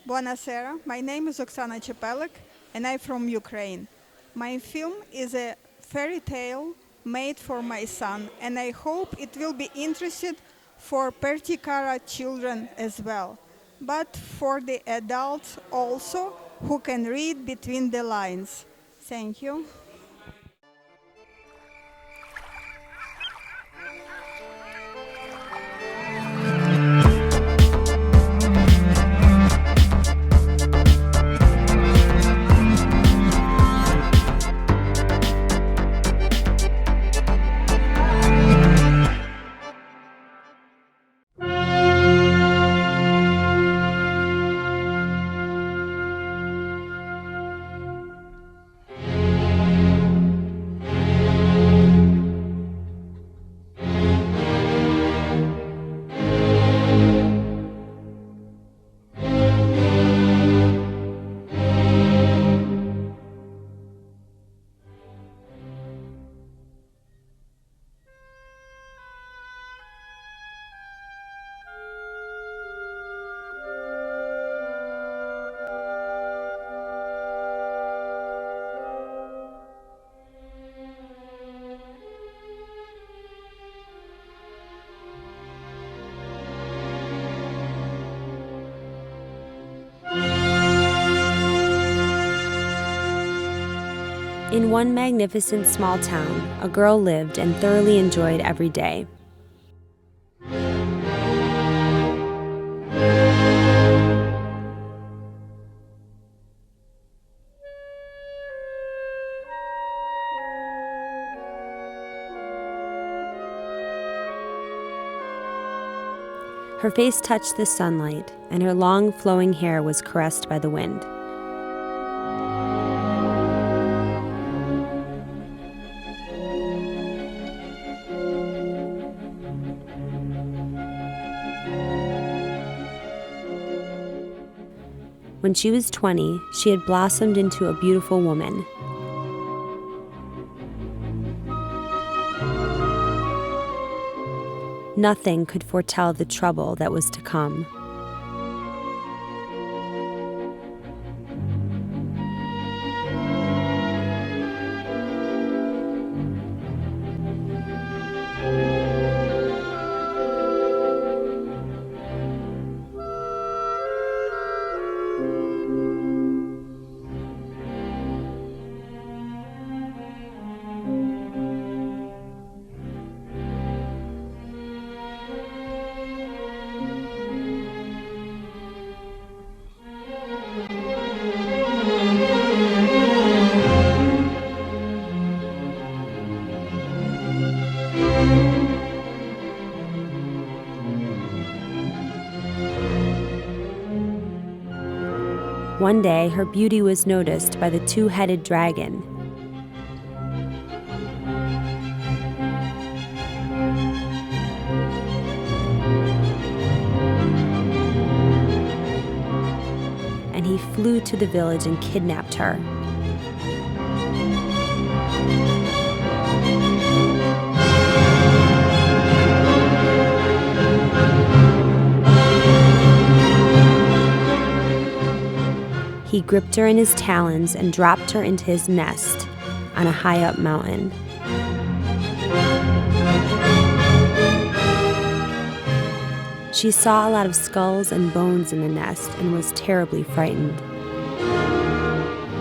Buonasera, my name is Oksana Chepelyk and I'm from Ukraine. My film is a fairy tale made for my son and I hope it will be interesting for Perticara children as well, but for the adults also who can read between the lines. Thank you. In one magnificent small town, a girl lived and thoroughly enjoyed every day. Her face touched the sunlight, and her long flowing hair was caressed by the wind. When she was 20, she had blossomed into a beautiful woman. Nothing could foretell the trouble that was to come. One day, her beauty was noticed by the two-headed dragon. And he flew to the village and kidnapped her. He gripped her in his talons and dropped her into his nest on a high-up mountain. She saw a lot of skulls and bones in the nest and was terribly frightened.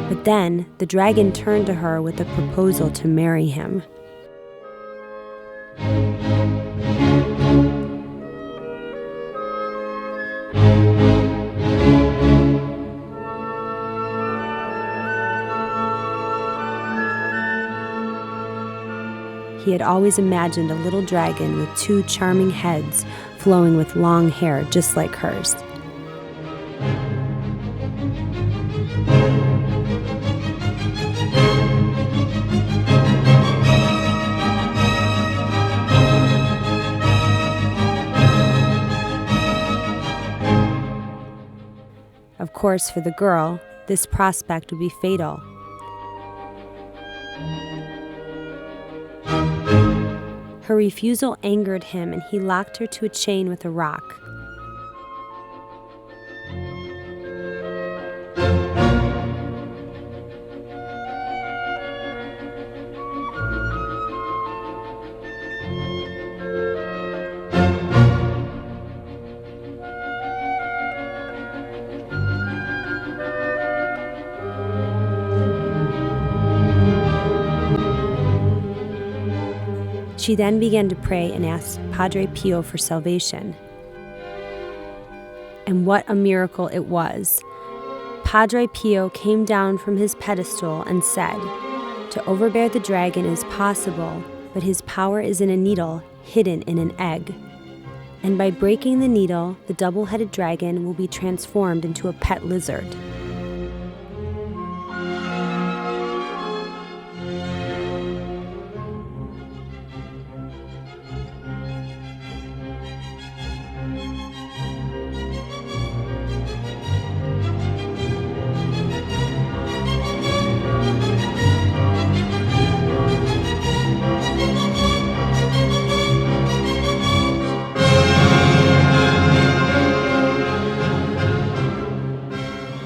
But then the dragon turned to her with a proposal to marry him. He had always imagined a little dragon with two charming heads flowing with long hair just like hers. Of course, for the girl, this prospect would be fatal. Her refusal angered him, and he locked her to a chain with a rock. She then began to pray and asked Padre Pio for salvation. And what a miracle it was. Padre Pio came down from his pedestal and said, "To overbear the dragon is possible, but his power is in a needle hidden in an egg. And by breaking the needle, the double-headed dragon will be transformed into a pet lizard."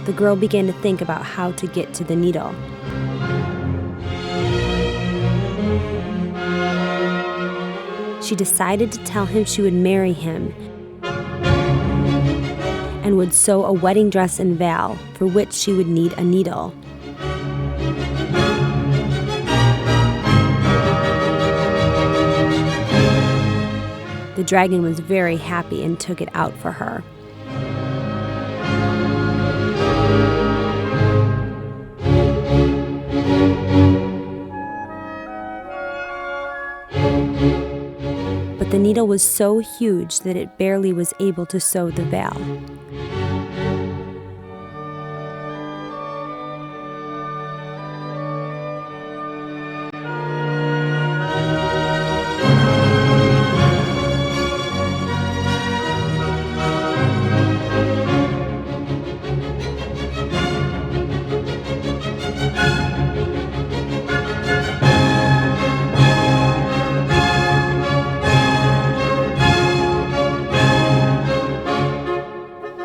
The girl began to think about how to get to the needle. She decided to tell him she would marry him and would sew a wedding dress and veil, for which she would need a needle. The dragon was very happy and took it out for her. But the needle was so huge that it barely was able to sew the veil.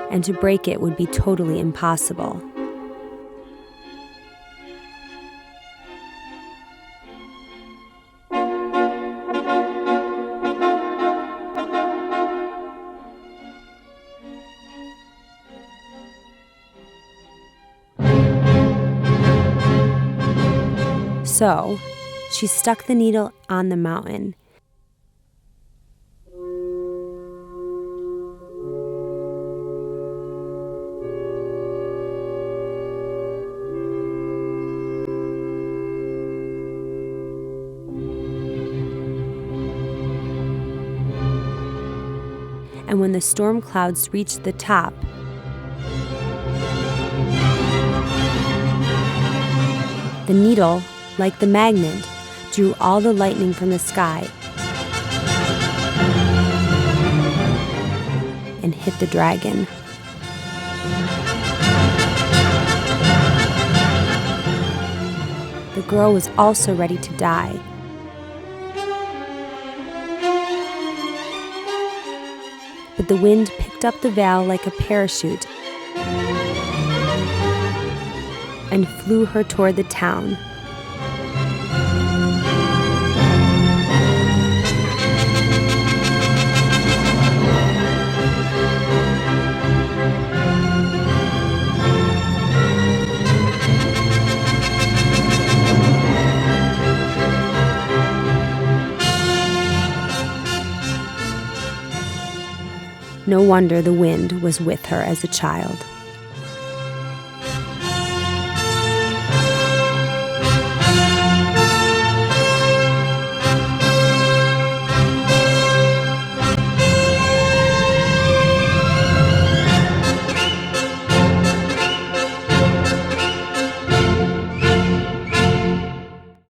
And to break it would be totally impossible. So, she stuck the needle on the mountain. And when the storm clouds reached the top, the needle, like the magnet, drew all the lightning from the sky and hit the dragon. The girl was also ready to die. But the wind picked up the veil like a parachute and flew her toward the town. No wonder the wind was with her as a child.